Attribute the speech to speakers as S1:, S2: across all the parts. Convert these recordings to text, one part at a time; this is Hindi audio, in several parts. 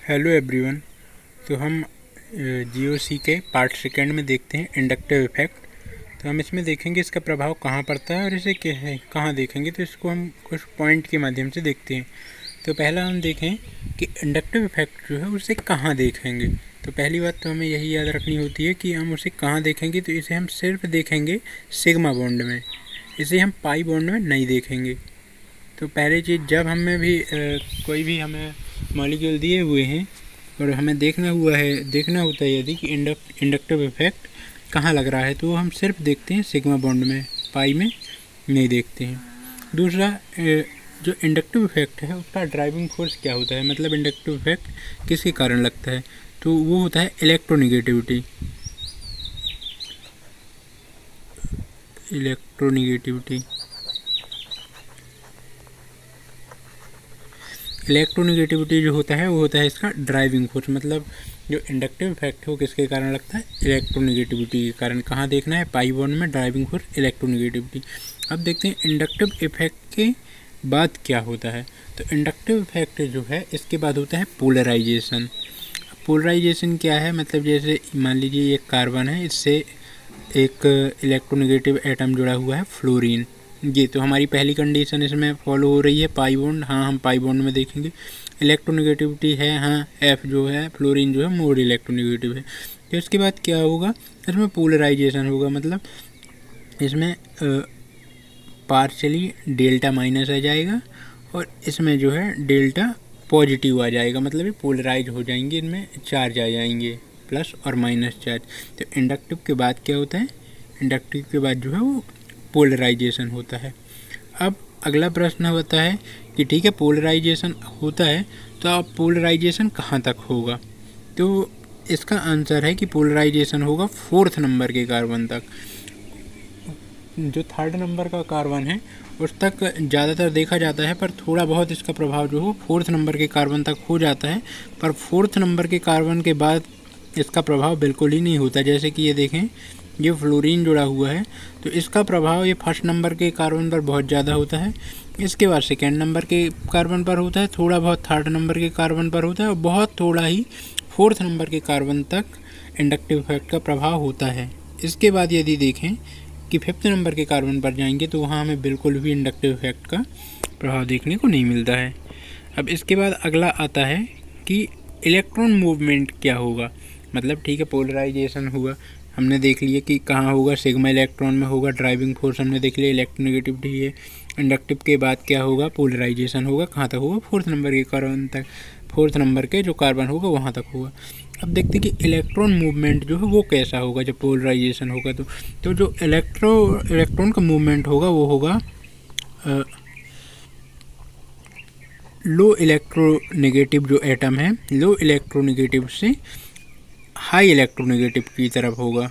S1: Hello everyone. तो हम जीओसी के पार्ट सेकंड में देखते हैं इंडक्टिव इफेक्ट। तो हम इसमें देखेंगे इसका प्रभाव कहाँ पड़ता है और इसे कहाँ देखेंगे। तो इसको हम कुछ पॉइंट के माध्यम से देखते हैं। तो पहला हम देखें कि इंडक्टिव इफेक्ट जो है उसे कहाँ देखेंगे। तो पहली बात तो हमें यही याद रखनी होती है कि हम उसे कहाँ देखेंगे। तो इसे हम सिर्फ देखेंगे सिग्मा बॉन्ड में, इसे हम पाई बॉन्ड में नहीं देखेंगे। तो पहली चीज़, जब हमें भी कोई भी हमें मॉलिक्यूल दिए हुए हैं और हमें देखना होता है यदि कि इंडक्टिव इफेक्ट कहाँ लग रहा है, तो हम सिर्फ देखते हैं सिग्मा बॉन्ड में, पाई में नहीं देखते हैं। दूसरा, जो इंडक्टिव इफेक्ट है उसका ड्राइविंग फोर्स क्या होता है, मतलब इंडक्टिव इफेक्ट किसके कारण लगता है, तो वो होता है इलेक्ट्रोनिगेटिविटी। इलेक्ट्रोनिगेटिविटी जो होता है वो होता है इसका ड्राइविंग फोर्स। मतलब जो इंडक्टिव इफेक्ट है वो किसके कारण लगता है, इलेक्ट्रोनिगेटिविटी के कारण। कहाँ देखना है, पाई बॉन्ड में, ड्राइविंग फोर्स इलेक्ट्रोनिगेटिविटी। अब देखते हैं इंडक्टिव इफेक्ट के बाद क्या होता है। तो इंडक्टिव इफेक्ट जो है इसके बाद होता है पोलराइजेशन। पोलराइजेशन क्या है, मतलब जैसे मान लीजिए एक कार्बन है, इससे एक इलेक्ट्रोनिगेटिव एटम जुड़ा हुआ है फ्लोरीन। ये तो हमारी पहली कंडीशन इसमें फॉलो हो रही है, पाई बॉन्ड। हाँ, हम पाई बॉन्ड में देखेंगे। इलेक्ट्रोनिगेटिविटी है, हाँ, एफ जो है फ्लोरीन जो है मोर इलेक्ट्रोनिगेटिव है। तो इसके बाद क्या होगा, इसमें पोलराइजेशन होगा। मतलब इसमें पार्शली डेल्टा माइनस आ जाएगा और इसमें जो है डेल्टा पॉजिटिव आ जाएगा। मतलब ये पोलराइज हो जाएंगे, इनमें चार्ज आ जाएंगे, प्लस और माइनस चार्ज। तो इंडक्टिव के बाद क्या होता है, इंडक्टिव के बाद जो है वो पोलराइजेशन होता है। अब अगला प्रश्न होता है कि ठीक है, पोलराइजेशन होता है तो अब पोलराइजेशन कहाँ तक होगा। तो इसका आंसर है कि पोलराइजेशन होगा 4th नंबर के कार्बन तक। जो 3rd नंबर का कार्बन है उस तक ज़्यादातर देखा जाता है, पर थोड़ा बहुत इसका प्रभाव जो हो 4th नंबर के कार्बन तक हो जाता है। पर 4th नंबर के कार्बन के बाद इसका प्रभाव बिल्कुल ही नहीं होता। जैसे कि ये देखें, ये फ्लोरीन जुड़ा हुआ है तो इसका प्रभाव ये 1st नंबर के कार्बन पर बहुत ज़्यादा होता है, इसके बाद 2nd नंबर के कार्बन पर होता है, थोड़ा बहुत 3rd नंबर के कार्बन पर होता है, और बहुत थोड़ा ही 4th नंबर के कार्बन तक इंडक्टिव इफेक्ट का प्रभाव होता है। इसके बाद यदि देखें कि 5th नंबर के कार्बन पर जाएंगे तो वहाँ हमें बिल्कुल भी इंडक्टिव इफेक्ट का प्रभाव देखने को नहीं मिलता है। अब इसके बाद अगला आता है कि इलेक्ट्रॉन मूवमेंट क्या होगा। मतलब ठीक है, पोलराइजेशन हुआ, हमने देख लिया कि कहाँ होगा, सिग्मा इलेक्ट्रॉन में होगा। ड्राइविंग फोर्स हमने देख लिया, इलेक्ट्रोनेगेटिविटी है। इंडक्टिव के बाद क्या होगा, पोलराइजेशन होगा। कहाँ तक होगा, 4th नंबर के कार्बन तक, 4th नंबर के जो कार्बन होगा वहाँ तक होगा। अब देखते हैं कि इलेक्ट्रॉन मूवमेंट जो है वो कैसा होगा जब पोलराइजेशन होगा। तो जो इलेक्ट्रॉन का मूवमेंट होगा वो होगा लो इलेक्ट्रोनेगेटिव जो एटम है, लो इलेक्ट्रोनेगेटिव से हाई इलेक्ट्रोनेगेटिव की तरफ होगा।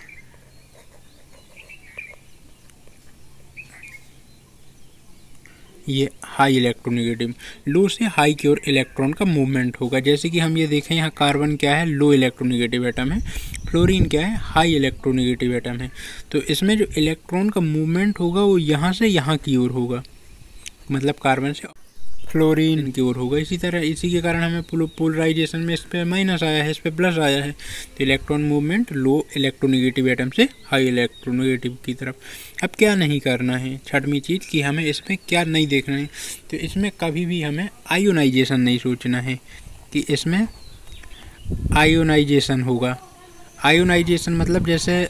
S1: ये हाई इलेक्ट्रोनेगेटिव, लो से हाई की ओर इलेक्ट्रॉन का मूवमेंट होगा। जैसे कि हम ये देखें, यहाँ कार्बन क्या है, लो इलेक्ट्रोनेगेटिव एटम है, फ्लोरीन क्या है, हाई इलेक्ट्रोनेगेटिव एटम है। तो इसमें जो इलेक्ट्रॉन का मूवमेंट होगा वो यहाँ से यहाँ की ओर होगा, मतलब कार्बन से फ्लोरीन की ओर होगा। इसी तरह इसी के कारण हमें पोलराइजेशन में इस पर माइनस आया है, इस पर प्लस आया है। तो इलेक्ट्रॉन मूवमेंट लो इलेक्ट्रोनेगेटिव एटम से हाई इलेक्ट्रोनेगेटिव की तरफ। अब क्या नहीं करना है, 6वीं चीज़ कि हमें इसमें क्या नहीं देखना है। तो इसमें कभी भी हमें आयोनाइजेशन नहीं सोचना है कि इसमें आयोनाइजेशन होगा। आयोनाइजेशन मतलब जैसे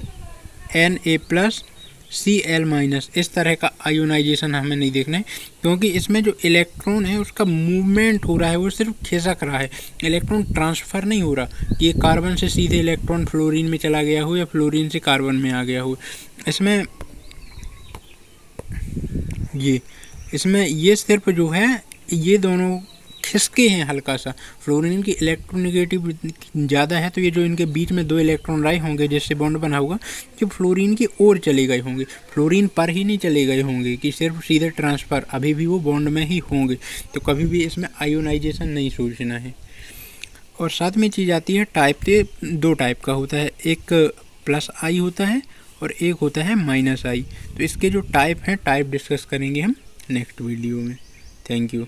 S1: Na+Cl- इस तरह का आयोनाइजेशन हमें नहीं देखना है, क्योंकि इसमें जो इलेक्ट्रॉन है उसका मूवमेंट हो रहा है, वो सिर्फ खिसक रहा है, इलेक्ट्रॉन ट्रांसफ़र नहीं हो रहा। ये कार्बन से सीधे इलेक्ट्रॉन फ्लोरीन में चला गया हो या फ्लोरीन से कार्बन में आ गया हो। इसमें ये सिर्फ जो है ये दोनों खिसके हैं हल्का सा। फ्लोरीन की इलेक्ट्रोनेगेटिव ज़्यादा है तो ये जो इनके बीच में 2 इलेक्ट्रॉन राय होंगे जिससे बॉन्ड बना होगा, जो फ्लोरीन की ओर चले गए होंगे, फ्लोरीन पर ही नहीं चले गए होंगे कि सिर्फ सीधे ट्रांसफ़र, अभी भी वो बॉन्ड में ही होंगे। तो कभी भी इसमें आयोनाइजेशन नहीं सोचना है। और साथ में चीज़ आती है टाइप से, 2 टाइप का होता है, एक +I होता है और एक होता है -I। तो इसके जो टाइप हैं, टाइप डिस्कस करेंगे हम नेक्स्ट वीडियो में। Thank you.